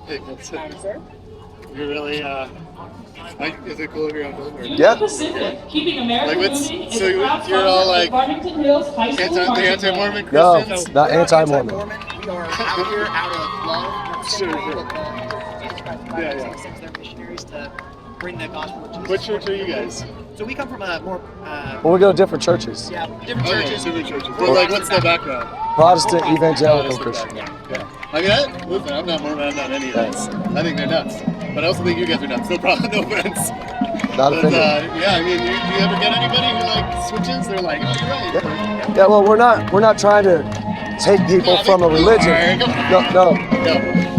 Hey, that's it. You're really, is it cool if you're on film? Yeah. Keeping America Like, what's, moving is so a proud you're all sponsor of like Farmington Hills High School marching anti-Mormon band. No, Christians? not anti-Mormon. We are out here out of love. Sure. Jesus Christ provided Yeah, us yeah. to send their missionaries to bring the gospel of Jesus. What church are you guys? So we come from a more, Well, we go to different churches. yeah, different Okay, churches. different churches. Well, like, what's the background? Protestant, evangelical, Protestant Christian. background. Yeah. I mean, listen, I'm not Mormon, I'm not any of this. I think they're nuts. But I also think you guys are nuts. No problem, no offense. Not But, offended. yeah, I mean, do you ever get anybody who, like, switches? They're like, oh, you're right. Yeah, well, we're not trying to take people from a religion. No. No.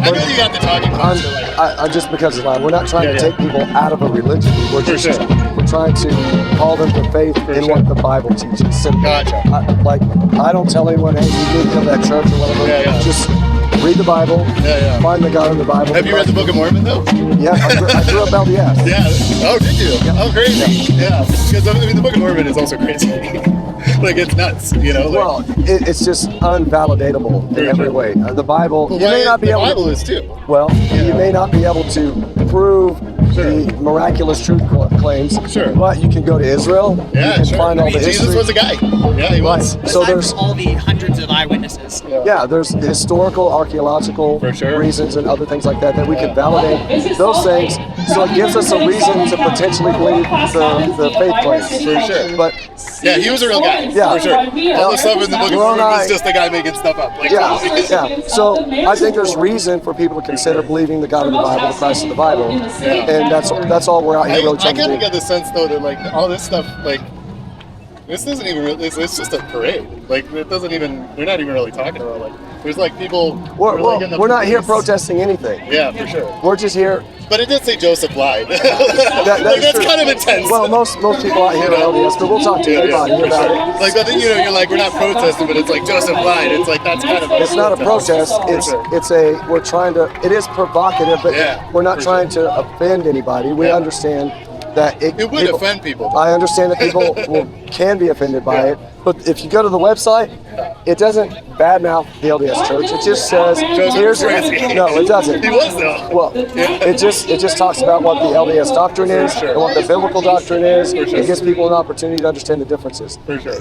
I know you got the talking points. So, like, I just because it's like we're not trying to Yeah. take people out of a religion. We're For just sure. we're trying to call them to faith in sure. what the Bible teaches. Simple. Gotcha. I don't tell anyone, hey, you need to go to that church or whatever. Yeah, yeah. Just read the Bible. Yeah. Find the God in the Bible. Have you read the Book of Mormon, though? Yeah, I grew up LDS. Yeah. Oh, did you? Oh, crazy. Yeah. Because, I mean, the Book of Mormon is also crazy. Like, it's nuts, you know? Like, Well, it's just unvalidatable in Very every true. way. The Bible, you may not be the able Bible to, is, too. well, you may not be able to prove the miraculous truth claims, Sure. but you can go to Israel, you Yeah, can sure. find I all mean, the Jesus history. was a guy. Yeah, he was. Right. So Aside there's from all the hundreds of eyewitnesses. yeah, there's historical, archaeological For sure. reasons and other things like that we can validate those things. So it gives us a reason to potentially believe the faith claims. For sure. But Yeah, he was a real guy. Yeah. For sure. All the stuff in the Book of Ron Mormon was I- just a guy making stuff up. Like, yeah. So I think there's reason for people to consider believing the God of the Bible, the Christ of the Bible, and that's all we're out here really I trying kind to of do. get the sense, though, that, like, all this stuff, like, this isn't even really, it's just a parade. Like, it doesn't even, we're not even really talking about, like, there's, like, people. who are, like, in the We're not here police. protesting anything. Yeah, for sure. We're just here. But it did say Joseph lied. That Like, is that's true. kind of intense. Well, most people out here are LDS, but we'll talk to anybody for about sure. it. Like, but then, you know, you're like, we're not protesting, but it's like Joseph lied. It's like, that's kind of. It's not a protest. We're trying to. It is provocative, but Yeah, we're not for trying to offend anybody. We Yeah. understand that It would offend people. I understand that people can be offended by Yeah. it, but if you go to the website, it doesn't badmouth the LDS Church. It just says, "Here's." crazy. No, it doesn't. He was, though. Well, it just talks about what the LDS doctrine is sure. and what the biblical doctrine is. For sure. It gives people an opportunity to understand the differences. For sure.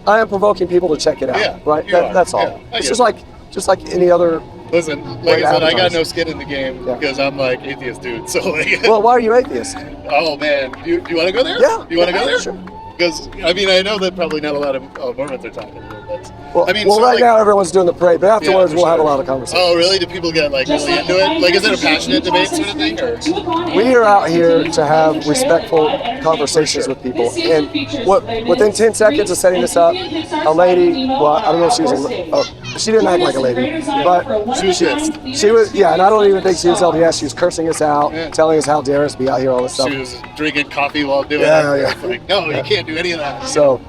I am provoking people to check it out, Yeah, right? you are. That's all. Yeah, I It's get just like any other. Listen, Way like to I said, I got advertise. no skin in the game Yeah. because I'm like atheist dude. So like, Well, why are you atheist? oh man, do you want to go there? Yeah. You want to go there? Sure. Because I mean, I know that probably not a lot of Mormons are talking about that. Well, I mean, well so, right like, now everyone's doing the parade, but afterwards for we'll have a sure. lot of conversation. Oh really? Do people get like really into it? Like, is it a passionate debate sort of thing? Or? We are out here to have respectful conversations with people, and within 10 seconds of setting this up, a lady, well, I don't know if she was she didn't act like a lady, but She was pissed. she was, yeah, and I don't even think she was LDS. She was cursing us out, Yeah. telling us how dare us be out here, all this stuff. She was drinking coffee while doing Yeah, it. yeah. It's like, no, you can't do any of that. So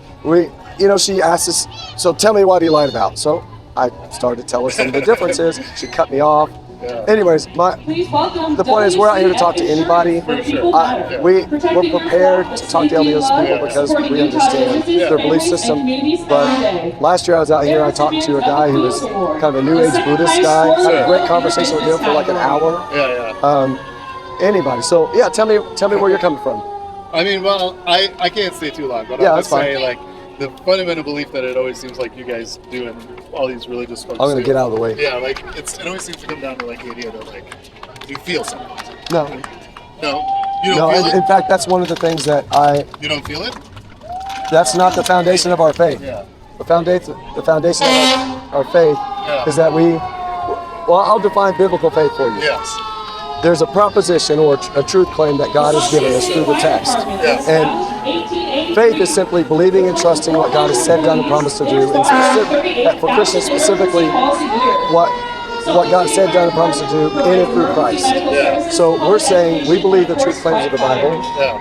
she asked us, so tell me what he lied about. So I started to tell her some of the differences. She cut me off. Yeah. Anyways, the point is we're out here to talk to anybody. We're prepared to talk to LDS people because we understand their belief system. But last year I was out here, I talked to a guy who was kind of a New Age Buddhist guy. Had a great conversation with him for like an hour. Yeah. Anybody. So yeah, tell me where you're coming from. I mean, well, I can't stay too long, but Yeah, I'll that's just say, fine. like, the fundamental belief that it always seems like you guys do in all these religious folks. I'm gonna do. get out of the way. Yeah, like, it always seems to come down to, like, the idea that, like, you feel something. No, No? You no. don't feel In it? fact, that's one of the things that You don't feel it? that's not the foundation of our faith. Yeah. The foundation of our faith Yeah. is that I'll define biblical faith for you. Yes. There's a proposition or a truth claim that God has given us through the text. Yes. And faith is simply believing and trusting what God has said, done, and promised to do. And for Christians specifically, what God said, done, and promised to do in and through Christ. Yeah. So we're saying we believe the truth claims of the Bible,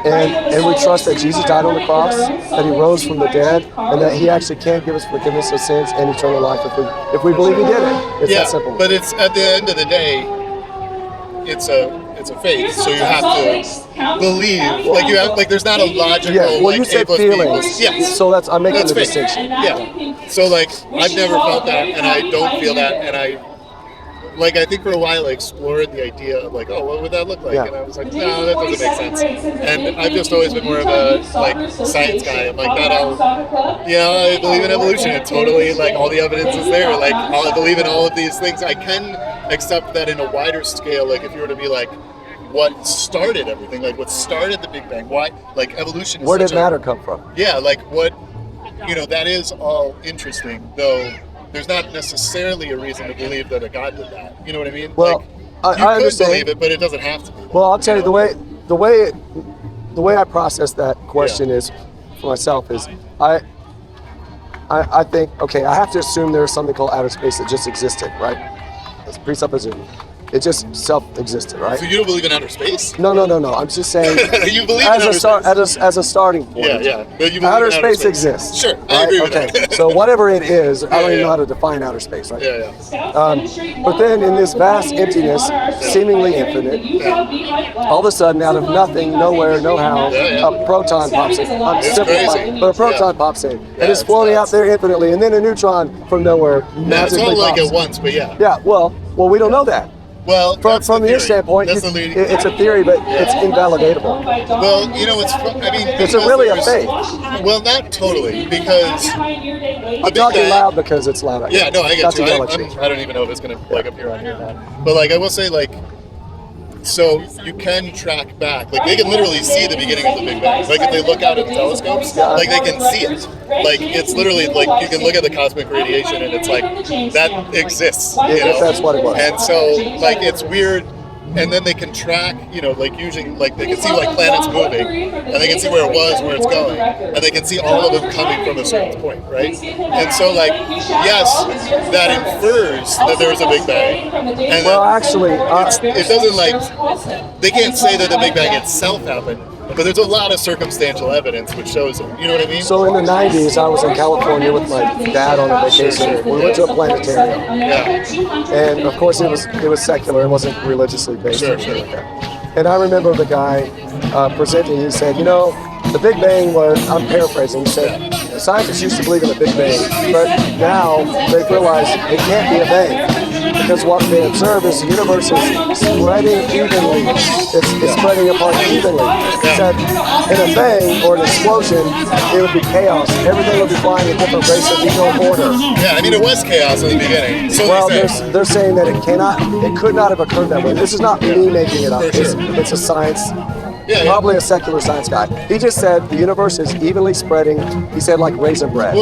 and we trust that Jesus died on the cross, that he rose from the dead, and that he actually can give us forgiveness of sins and eternal life if we believe he did it. It's that simple. But it's at the end of the day, it's a faith, so you have to believe. Like you have, like there's not a logical. Yeah, well, like, you A said plus B feelings. equals- Yes. So I'm making That's the faith. distinction. Yeah. So like I've never felt that, and I don't feel that, and like I think for a while I explored the idea of like, oh, what would that look like? Yeah. And I was like, no, that doesn't make sense. And I've just always been more of a like science guy. I'm like, I believe in evolution. And totally, like all the evidence is there. Like I believe in all of these things. I can accept that in a wider scale. Like if you were to be like, what started everything? Like what started the Big Bang? Why? Like evolution. Is Where did such matter come from? Yeah, like what? That is all interesting, though. There's not necessarily a reason to believe that a God did that. You know what I mean? Well, like, I could understand. believe it, but it doesn't have to be. Well, I'll tell you the way I process that question is for myself is I think, okay, I have to assume there's something called outer space that just existed, right? That's presupposition. It just self-existed, right? So you don't believe in outer space? No. I'm just saying. You believe as in outer space? as a starting point. Yeah. But you believe Outer in space exists. Sure, I agree with that. So whatever it is, I don't even know how to define outer space, right? But then in this vast emptiness, seemingly infinite, all of a sudden, out of nothing, nowhere, no how, a proton pops in. I'm simplifying, but a proton pops in, and it's floating out there infinitely, and then a neutron from nowhere It's magically all like pops. at once, but yeah. Yeah, well, we don't know that. Well, From your standpoint, that's it's a theory, but it's invalidatable. Well, It's really a faith. Well, not totally, because I'm talking loud because it's loud. Yeah, no, I get Not you. to yell at you. I don't even know if it's gonna appear on here or not. But like, I will say like. So you can track back, like they can literally see the beginning of the Big Bang. Like if they look out at the telescopes, like they can see it. Like it's literally like you can look at the cosmic radiation and it's like that exists. If that's what it was. And so like it's weird. And then they can track, like using, like they can see like planets moving, and they can see where it was, where it's going, and they can see all of them coming from a certain point, right? And so like, yes, that infers that there was a Big Bang. And Well, actually, it doesn't like, they can't say that the Big Bang itself happened, but there's a lot of circumstantial evidence which shows it. You know what I mean? so in the 90s, I was in California with my dad on a vacation. We went to a planetarium. Yeah. And of course, it was secular. It wasn't religiously based. Sure, or anything sure. like that. And I remember the guy presenting. He said, the Big Bang was. I'm paraphrasing. He said, scientists used to believe in the Big Bang, but now they've realized it can't be a bang because what they observe is the universe is spreading evenly. It's spreading apart evenly. He said, in a bang or an explosion, it would be chaos. Everything would be flying in different rates. There'd be no order. Yeah, it was chaos in the beginning. So Well, they're saying that it could not have occurred that way. This is not me making it up. For sure. It's a science, Yeah. probably a secular science guy. He just said the universe is evenly spreading. He said like raisin bread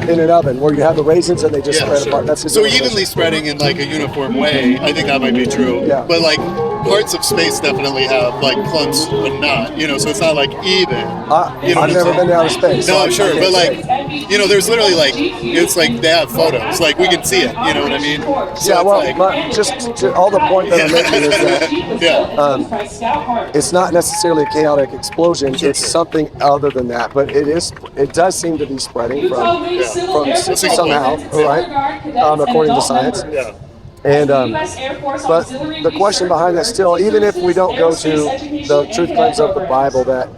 in an oven where you have the raisins and they just spread sure. apart. That's his So definition. evenly spreading in like a uniform way, I think that might be true. Yeah. But like parts of space definitely have like clumps but not, so it's not like even. I've never been to outer space. No, so I'm sure, I but can't like, say. there's literally like, it's like they have photos, like we can see it, you know what I mean? So Yeah, it's well, like, but just all the point that I'm making is that yeah. it's not necessarily a chaotic explosion. It's something other than that. But it does seem to be spreading from somehow, right? According to science. Yeah. And but the question behind that still, even if we don't go to the truth claims of the Bible that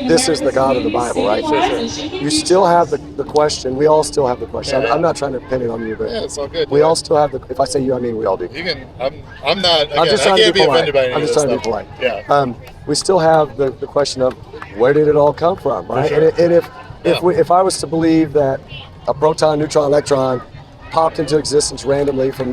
this is the God of the Bible, right? You still have the question. We all still have the question. I'm not trying to pin it on you, but Yeah, it's all good. we all still have the. If I say you, I mean we all do. You can, I'm not, again, I'm just I trying to can't be be polite. offended by any I'm of just this trying to stuff. be polite. Yeah. We still have the question of where did it all come from, right? Sure. And if I was to believe that a proton, neutron, electron popped into existence randomly for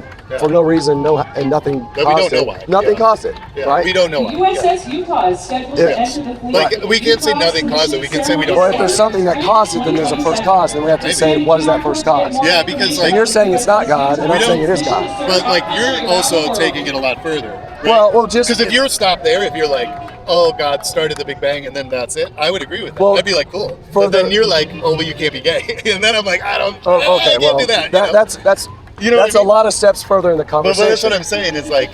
no reason, and nothing we caused don't know it. why. Nothing Yeah. caused it, Yeah, right? we don't know why. USS Utah is scheduled to enter the fleet. Like, we can't say nothing caused it, we can say we don't Or know. if there's something that caused it, then there's a first cause, then we have to say what is that first cause? Yeah, because like, And you're saying it's not God, and we I'm saying it don't- is God. But like, you're also taking it a lot further. Right? Well, just because if you're stopped there, if you're like, oh, God started the Big Bang and then that's it, I would agree with that. Well, I'd be like, cool. for But then the- you're like, oh, but you can't be gay. And then I'm like, I okay, can't do that. you know? that's You know what that's I a mean? lot of steps further in the But conversation. that's what I'm saying. Is like,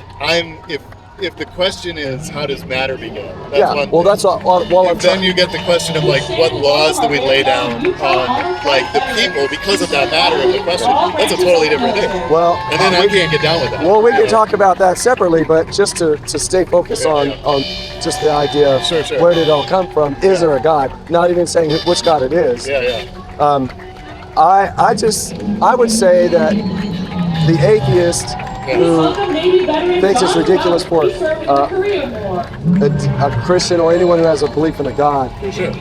if the question is how does matter begin? That's Yeah, one well, thing. that's all. Well, I'm And then trying. you get the question of like, what laws do we lay down on like the people because of that matter of the question? That's a totally different thing. Well, And then I can't get down with that. Well, we can talk about that separately, but just to stay focused on just the idea of Sure. where did it all come from? Is there a God? Not even saying which God it is. Yeah. I would say that the atheist who thinks it's ridiculous for a Christian or anyone who has a belief in a God.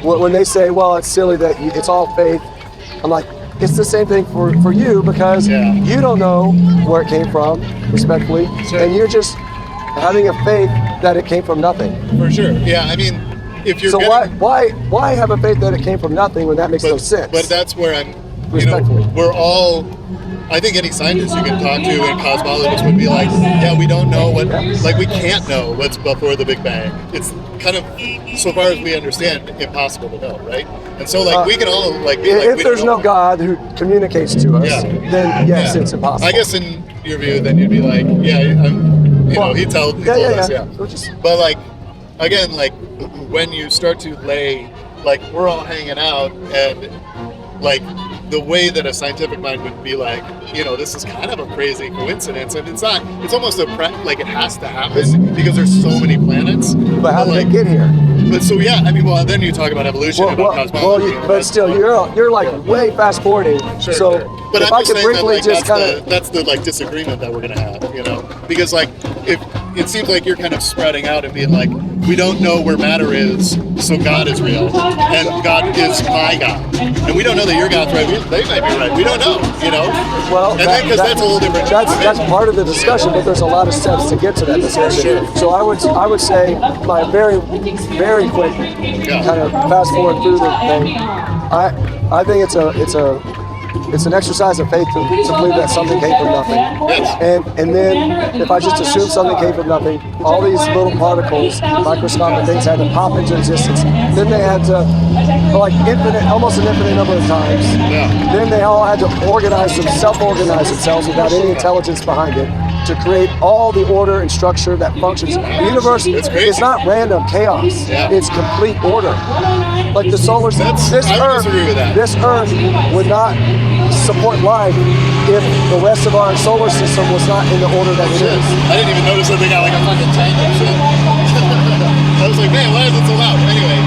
When they say, well, it's silly that it's all faith, I'm like, it's the same thing for you because you don't know where it came from, respectfully, and you're just having a faith that it came from nothing. For sure. Yeah, I mean, if you're why have a faith that it came from nothing when that makes no sense? But that's where I'm, respectfully. We're all, I think any scientist you can talk to and cosmologist would be like, yeah, we don't know we can't know what's before the Big Bang. It's kind of, so far as we understand, impossible to know, right? And so we can all be if there's no God who communicates to us, then yes, it's impossible. I guess in your view, then you'd be like, he told us. But again, when you start to lay, we're all hanging out and the way that a scientific mind would be this is kind of a crazy coincidence, and it's not. It's almost it has to happen because there's so many planets. But how did it get here? But so then you talk about evolution, about cosmology. But still, you're way fast forwarding. Sure, so But if I'm I could briefly just kind of that's the disagreement that we're gonna have, because if it seems like you're kind of spreading out and being we don't know where matter is, so God is real, and God is my God, and we don't know that your God's right. They might be right. We don't know, Well, and because that's a little different. That's part of the discussion, but there's a lot of steps to get to that discussion. Sure. So I would say my very quick kind of fast forward through the thing. I think it's an exercise of faith to believe that something came from nothing. And then if I just assume something came from nothing, all these little particles, microscopic things had to pop into existence. Then they had to, almost an infinite number of times. Then they all had to self-organize themselves without any intelligence behind it to create all the order and structure that functions. The universe is not random chaos. It's complete order. Like the solar system, this Earth would not support life if the rest of our solar system was not in the order that it is. I didn't even notice that they got a fucking tank and shit. I was like, man, why is it so loud? Anyway,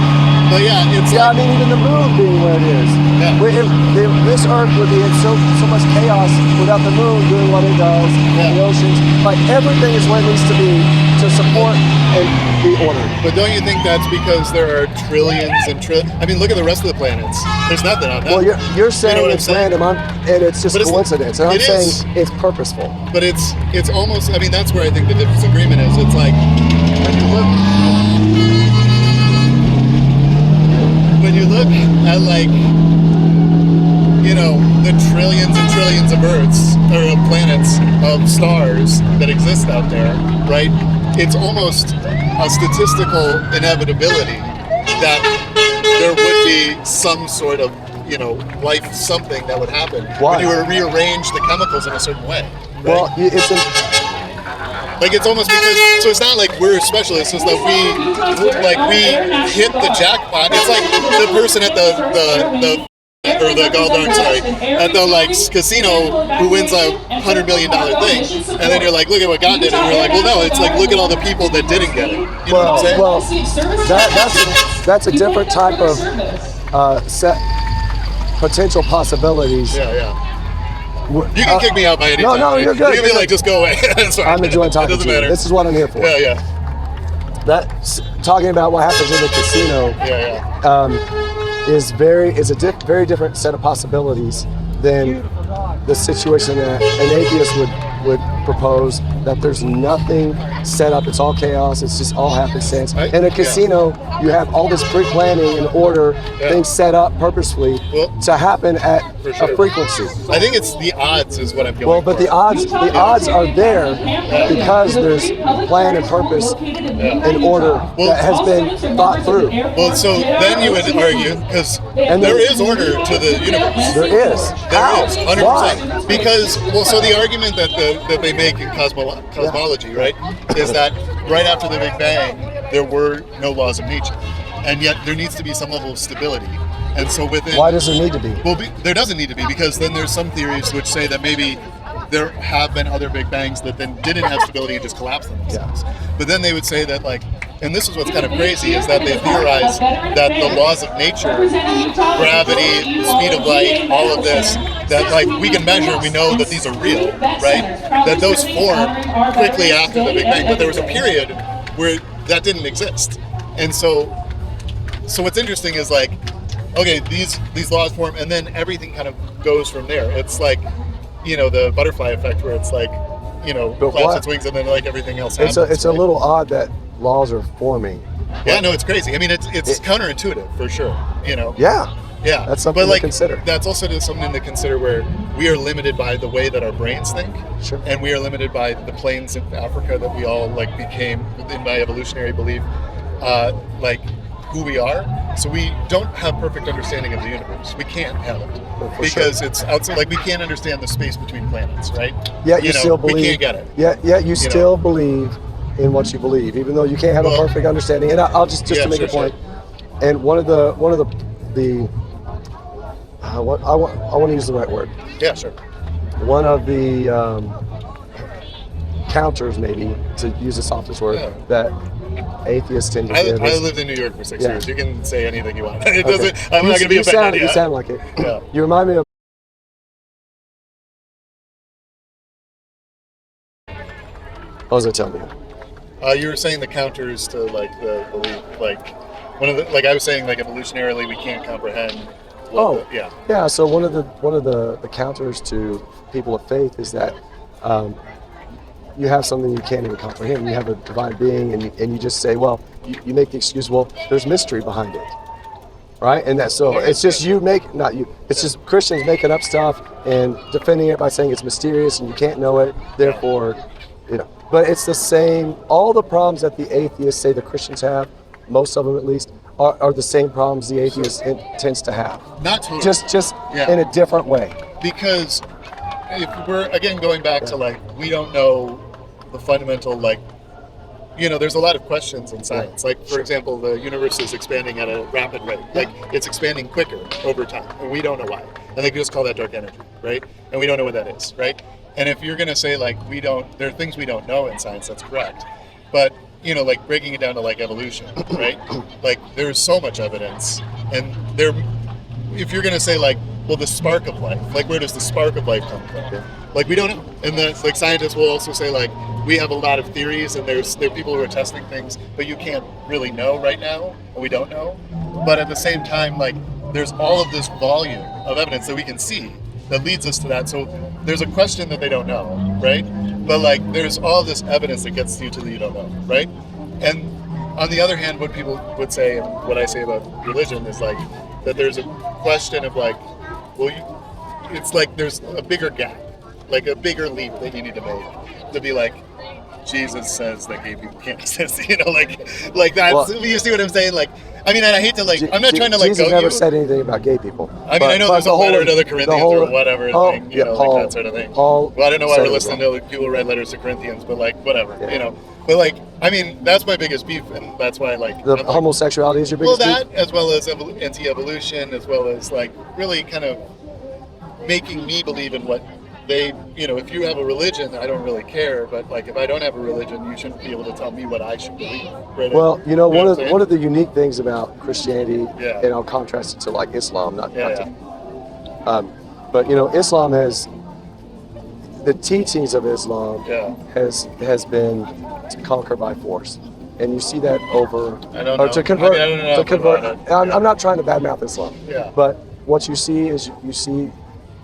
but it's I mean, even the moon being where it is. This Earth would be in so much chaos without the moon doing what it does, the oceans. Everything is where it needs to be to support and be ordered. But don't you think that's because there are trillions and trillions? I mean, look at the rest of the planets. There's nothing on that. Well, you're saying it's random, and it's just coincidence. And I'm saying it's purposeful. But it's almost, I mean, that's where I think the disagreement is. It's when you look at the trillions and trillions of Earths or of planets of stars that exist out there, right? It's almost a statistical inevitability that there would be some sort of life, something that would happen when you would rearrange the chemicals in a certain way. Right? Well, it's almost because, so it's not like we're specialists, it's that we hit the jackpot. It's like the person at the at the casino who wins $100 million thing, and then you're like, look at what God did, and you're like, well, no, it's look at all the people that didn't get it. You know what I'm saying? That's a different type of set potential possibilities. You can kick me out by any time. No, you're good. You can be just go away. I'm enjoying talking to you. Matter. This is what I'm here for. That's talking about what happens in the casino. Is very different set of possibilities than the situation that an atheist would propose, that there's nothing set up, it's all chaos, it's just all happenstance. In a casino, you have all this pre-planning and order, things set up purposefully to happen at a frequency. I think it's the odds is what I'm going but the odds are there because there's plan and purpose and order that has been thought through. Well, so then you would argue, because there is order to the universe. There is. There is, 100%. Why? Because, so the argument that they make in cosmology, right, is that right after the Big Bang, there were no laws of nature. And yet there needs to be some level of stability. And so within... Why does there need to be? Well, there doesn't need to be, because then there's some theories which say that maybe there have been other Big Bangs that then didn't have stability and just collapsed themselves. But then they would say that and this is what's kind of crazy, is that they theorize that the laws of nature, gravity, speed of light, all of this, that like we can measure, we know that these are real, right? That those formed quickly after the Big Bang, but there was a period where that didn't exist. And so what's interesting is like, okay, these laws form, and then everything kind of goes from there. It's like, the butterfly effect, where it's like, flaps its wings, and then like everything else happens. It's a little odd that laws are forming. Yeah, no, it's crazy. I mean, it's counterintuitive for sure. Yeah. Yeah, that's something to consider. That's also something to consider, where we are limited by the way that our brains think, sure. And we are limited by the plains of Africa that we all like became, in my evolutionary belief, like who we are. So we don't have perfect understanding of the universe. We can't have it because it's outside. Like we can't understand the space between planets, right? Yeah, you still believe. We can't get it. Yeah, you still believe in what you believe, even though you can't have a perfect understanding. And I'll just to make a point. Sure. And one of the I want to use the right word. Yeah, sure. One of the counters, maybe, to use the softest word, that atheists tend to give. I lived in New York for 6 years. You can say anything you want. It doesn't. I'm not going to be offended. You sound like it. Yeah. You remind me of. What was I telling you? You were saying the counters to like the belief, like one of the, like I was saying, like evolutionarily we can't comprehend. Yeah. So one of the counters to people of faith is that you have something you can't even comprehend. You have a divine being, and you just say, well, you make the excuse, well, there's mystery behind it, right? And that's so it's just it's just Christians making up stuff and defending it by saying it's mysterious and you can't know it, therefore, But it's the same. All the problems that the atheists say the Christians have, most of them at least, are the same problems the atheist tends to have. Not totally. Just in a different way. Because if we're, again, going back to, like, we don't know the fundamental, like, there's a lot of questions in science. Like, for example, the universe is expanding at a rapid rate. Like, it's expanding quicker over time, and we don't know why. And they just call that dark energy, right? And we don't know what that is, right? And if you're going to say, like, there are things we don't know in science, that's correct. But, like breaking it down to like evolution, right? Like there's so much evidence, and if you're going to say like, well, the spark of life, like where does the spark of life come from? Like we don't know. And like scientists will also say like, we have a lot of theories, and there are people who are testing things, but you can't really know right now, and we don't know. But at the same time, like there's all of this volume of evidence that we can see that leads us to that. So there's a question that they don't know, right? But like there's all this evidence that gets you to the you don't know, right? And on the other hand, what people would say, and what I say about religion, is like that there's a question of like, well, it's like there's a bigger gap, like a bigger leap that you need to make to be like, Jesus says that gay people can't exist, like that's, well, you see what I'm saying? Like, I mean, and I hate to like, I'm not trying to like Jesus never said anything about gay people. I mean, I know there's a letter to the Corinthians or whatever thing, Paul, like that sort of thing. Well, I don't know why we're listening to people write letters to Corinthians, but like, whatever, But like, I mean, that's my biggest beef, and that's why like homosexuality is your biggest beef? Well, that, as well as anti-evolution, as well as like really kind of making me believe in what they, if you have a religion, I don't really care, but like if I don't have a religion, you shouldn't be able to tell me what I should believe. Right? Well, one of the unique things about Christianity, and I'll contrast it to like Islam, but Islam has, the teachings of Islam has been to conquer by force, and you see that over to convert. I'm not trying to badmouth Islam, but what you see is you see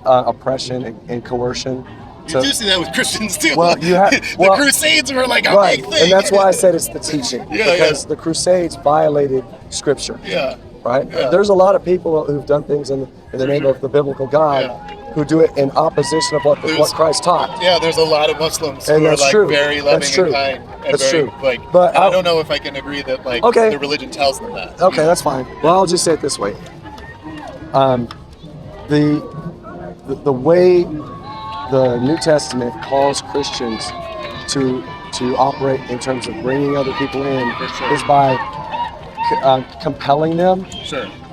oppression and coercion. You do see that with Christians too. Well, the Crusades were like a big thing, and that's why I said it's the teaching, because the Crusades violated Scripture. Right. There's a lot of people who've done things in the name of the biblical God who do it in opposition of what Christ taught. Yeah, there's a lot of Muslims who are like very loving and kind. And that's very, true. Like, but I don't know if I can agree that like the religion tells them that. Okay, that's fine. Well, I'll just say it this way. The way the New Testament calls Christians to operate in terms of bringing other people in is by compelling them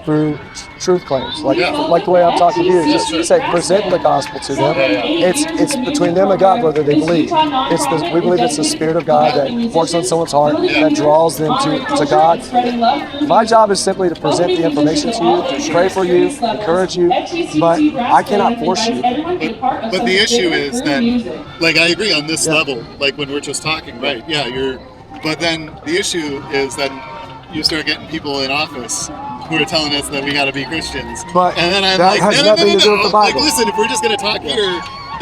through truth claims, like the way I'm talking to you. Just say present the gospel to them. It's between them and God whether they believe. We believe it's the Spirit of God that works on someone's heart, that draws them to God. My job is simply to present the information to you, pray for you, encourage you, but I cannot force you. But the issue is that, like, I agree on this level, like when we're just talking, right? Yeah, but then the issue is that you start getting people in office who are telling us that we got to be Christians. But and then I'm that like, has nothing to do with the Like, Bible. listen, if we're just going to talk here,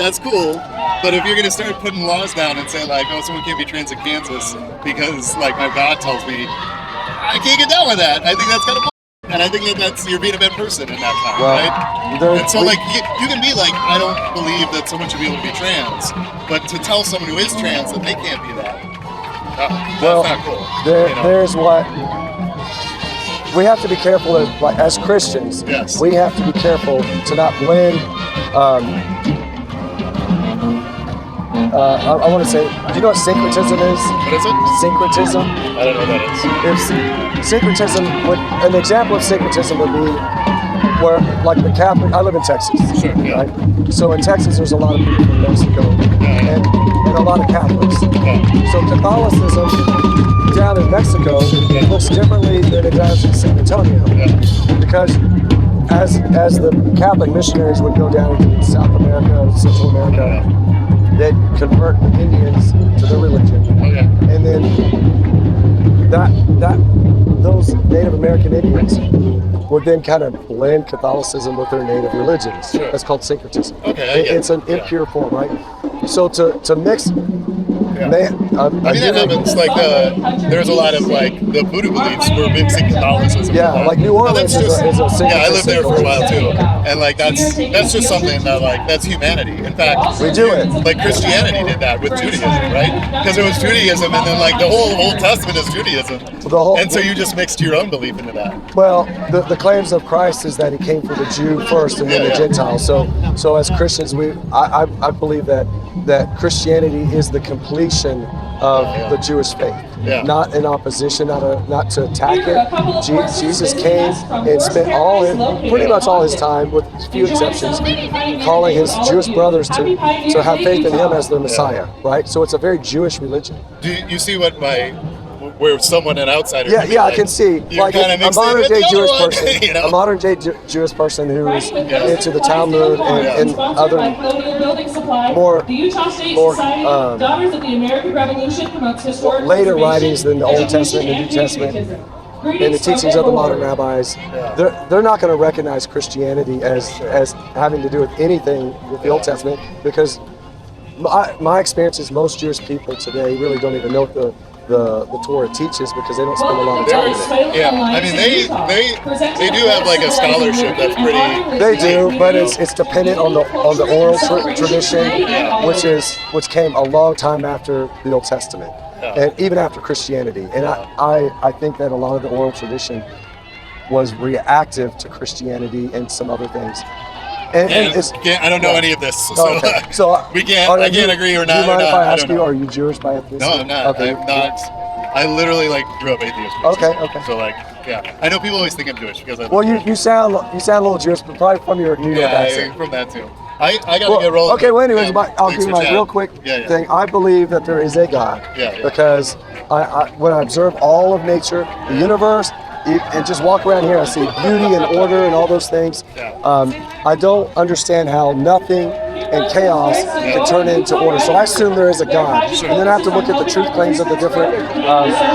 that's cool. But if you're going to start putting laws down and say, like, oh, someone can't be trans in Kansas because, like, my God tells me, I can't get down with that. I think that's kind of bullshit. And I think that's you're being a bad person in that time, right? And so, like, you can be like, I don't believe that someone should be able to be trans. But to tell someone who is trans that they can't be that, that's not cool. There's what we have to be careful of, like, as Christians. Yes. We have to be careful to not blend. I want to say, do you know what syncretism is? What is it? Syncretism. I don't know what that is. Syncretism an example of syncretism would be where, like the Catholic, I live in Texas. Sure, yeah. Right? So in Texas, there's a lot of people from Mexico and a lot of Catholics. So Catholicism down in Mexico looks differently than it does in San Antonio. Because as the Catholic missionaries would go down into South America, Central America, they'd convert the Indians to their religion. And then those Native American Indians would then kind of blend Catholicism with their native religions. That's called syncretism. It's an impure form, right? So to mix. I mean, that happens. Like, there's a lot of, like, the Buddha beliefs were mixing Catholicism. Like New Orleans is a syncretism. Yeah, I lived there for a while too, and like that's just something that, like, that's humanity. In fact, we do it. Like Christianity did that with Judaism, right? Because it was Judaism, and then, like, the whole Old Testament is Judaism, and so you just mixed your own belief into that. Well, the claims of Christ is that he came for the Jew first and then the Gentile. So as Christians, I believe that Christianity is the completion of the Jewish faith, not in opposition, not to attack it. Jesus came and spent pretty much all his time, with a few exceptions, calling his Jewish brothers to have faith in him as their Messiah, right? So it's a very Jewish religion. Do you see where someone, an outsider? Yeah, I can see. Like a modern day Jewish person, you know? a modern day Jewish person who is into the Talmud and other more later writings than the Old Testament and the New Testament and the teachings of the modern rabbis. They're not going to recognize Christianity as having to do with anything with the Old Testament, because my experience is most Jewish people today really don't even know what the Torah teaches, because they don't spend a lot of time in it. I mean, they do have, like, a scholarship that's pretty. They do, but it's dependent on the oral tradition, which came a long time after the Old Testament, and even after Christianity. And I think that a lot of the oral tradition was reactive to Christianity and some other things. And I don't know any of this, so, so we can't. I can't agree or not. Do you mind if I ask you, know. are you Jewish by ethnicity? No, I'm not. Okay. I'm not. I literally, like, grew up atheist. Okay. So, like, I know people always think I'm Jewish because you sound a little Jewish, but probably from your New York accent. From that too. I got to get rolling. Okay, well, anyways, I'll give you my real quick thing. I believe that there is a God, because when I observe all of nature, the universe, and just walk around here, I see beauty and order and all those things. I don't understand how nothing and chaos can turn into order. So I assume there is a God. And then I have to look at the truth claims of the different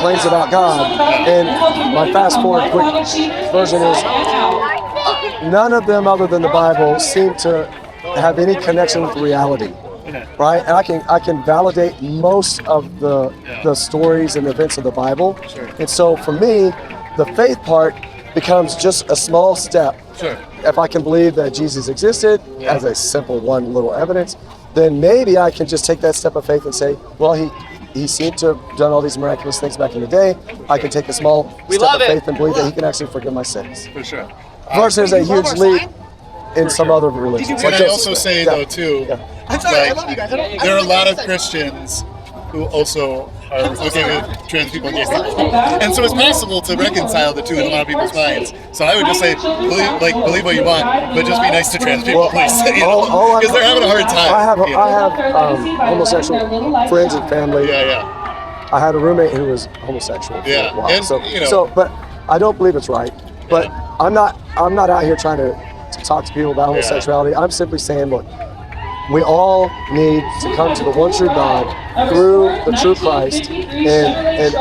claims about God. And my fast forward quick version is none of them, other than the Bible, seem to have any connection with reality. Right, and I can validate most of the stories and events of the Bible. And so for me, the faith part becomes just a small step. If I can believe that Jesus existed as a simple one little evidence, then maybe I can just take that step of faith and say, well, he seemed to have done all these miraculous things back in the day. I can take a small step of faith and believe that he can actually forgive my sins. For sure. Versus a huge leap in some other religions. Can I also say, though, too, like, there are a lot of Christians who also are okay with trans people and gay people. And so it's possible to reconcile the two in a lot of people's minds. So I would just say, believe what you want, but just be nice to trans people, please. Because they're having a hard time. I have homosexual friends and family. Yeah. I had a roommate who was homosexual. For a while. And, but I don't believe it's right. But I'm not out here trying to talk to people about homosexuality. I'm simply saying, look, we all need to come to the one true God through the true Christ and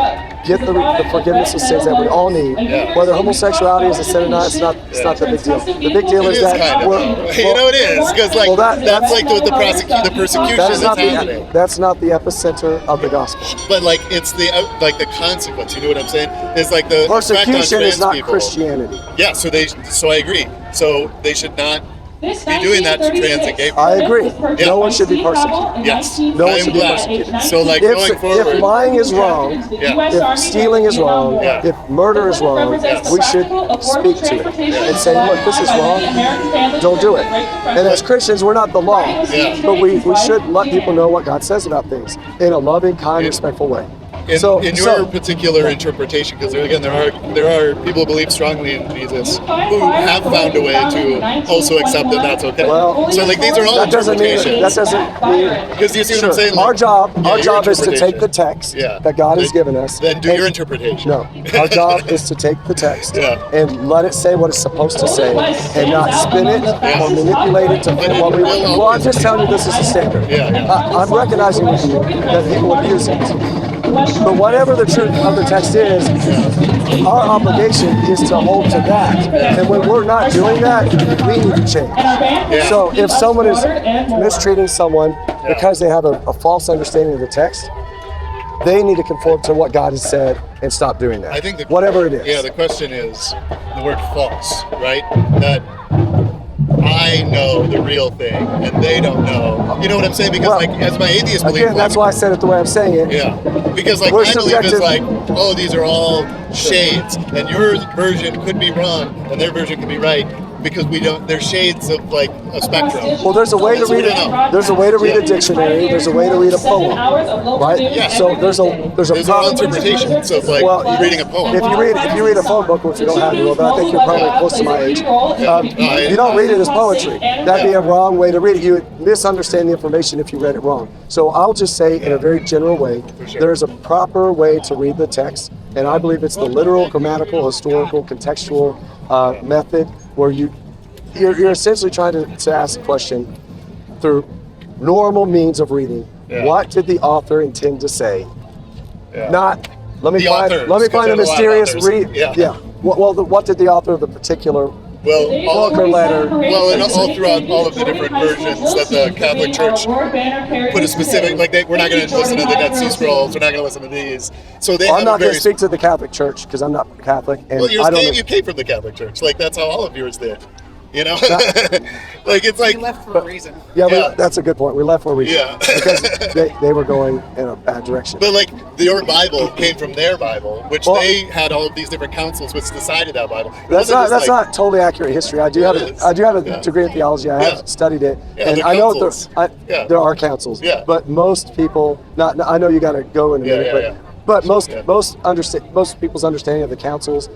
get the forgiveness of sins that we all need. Whether homosexuality is a sin or not, it's not the big deal. The big deal is that it is, because that's like the persecution that's happening. That's not the epicenter of the gospel. But it's the consequence. You know what I'm saying? It's like the persecution is not people. Christianity. Yeah. So I agree. So they should not be doing that to trans and gay people. I agree. No one should be persecuted. Yes. No one should be persecuted. So going forward, if lying is wrong, if stealing is wrong, if murder is wrong, we should speak to it and say, look, this is wrong. Don't do it. And as Christians, we're not the law, but we should let people know what God says about things in a loving, kind, respectful way. In your particular interpretation, because there are people who believe strongly in Jesus who have found a way to also accept that that's okay. Well, so these are all interpretations. That doesn't mean because you see what I'm saying. Our job is to take the text that God has given us. Then do your interpretation. No, our job is to take the text and let it say what it's supposed to say, and not spin it or manipulate it to fit what we want. Well, I'm just telling you this is the standard. I'm recognizing with you that people abuse it. But whatever the truth of the text is, our obligation is to hold to that. And when we're not doing that, we need to change. So if someone is mistreating someone because they have a false understanding of the text, they need to conform to what God has said and stop doing that. I think whatever it is. Yeah, the question is the word false, right? That I know the real thing and they don't know. You know what I'm saying? Because as my atheist belief, again, that's why I said it the way I'm saying it. Yeah. Because my belief is these are all shades, and your version could be wrong and their version could be right. Because they're shades of a spectrum. Well, there's a way to read it. There's a way to read a dictionary. There's a way to read a poem, right? Yeah. So there's a proper interpretation. So you're reading a poem. If you read a poem book, which you don't have to, but I think you're probably close to my age. You don't read it as poetry. That'd be a wrong way to read it. You would misunderstand the information if you read it wrong. So I'll just say in a very general way, there's a proper way to read the text, and I believe it's the literal, grammatical, historical, contextual method, where you're essentially trying to ask the question through normal means of reading. What did the author intend to say? Not let me find a mysterious read. What did the author of the particular book or letter? Well, and all throughout all of the different versions that the Catholic Church put a specific, we're not going to listen to the Dead Sea Scrolls, we're not going to listen to these. So I'm not going to speak to the Catholic Church because I'm not Catholic. And you came from the Catholic Church. That's how all of yours did. You know? We left for a reason. Yeah, that's a good point. We left for a reason. Yeah. Because they were going in a bad direction. But your Bible came from their Bible, which they had all of these different councils which decided that Bible. That's not totally accurate history. I do have a degree in theology. I have studied it, and I know there are councils. Yeah. But most people, I know you got to go in a minute, but most people's understanding of the councils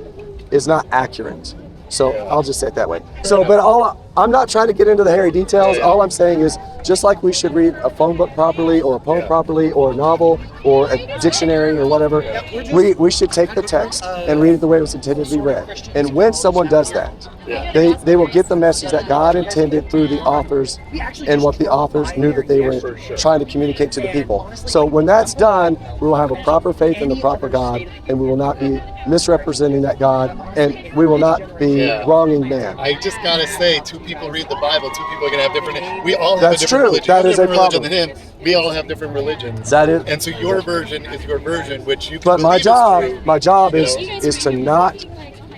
is not accurate. So I'll just say it that way. So, but I'm not trying to get into the hairy details. All I'm saying is, just like we should read a phone book properly, or a poem properly, or a novel, or a dictionary, or whatever, we should take the text and read it the way it was intended to be read. And when someone does that, they will get the message that God intended through the authors and what the authors knew that they were trying to communicate to the people. So when that's done, we will have a proper faith in the proper God, and we will not be misrepresenting that God, and we will not be wronging man. I just gotta say, two people read the Bible, two people are gonna have different. We all have a different religion. That is a problem. Than him. We all have different religions. That is. And so your version is your version, which you. But my job is to not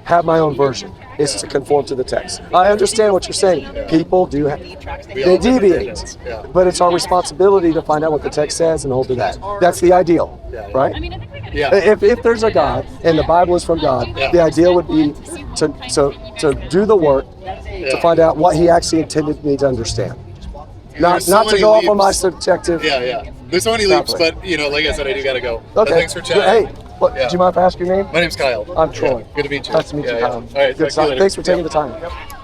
have my own version. Is to conform to the text. I understand what you're saying. People do they deviate, but it's our responsibility to find out what the text says and hold to that. That's the ideal, right? Yeah. If there's a God and the Bible is from God, the ideal would be to do the work to find out what He actually intended me to understand. Not to go off on my subjective. There's so many leaps, Exactly. but, you know, like I said, I do got to go. Okay. But thanks for chatting. Hey, look, Yeah. do you mind if I ask your name? My name's Kyle. I'm Troy. Yeah, good to meet you. Nice to meet you, Yeah, Kyle. All right, Good talk to you stuff. later. Thanks for taking Yeah. the time.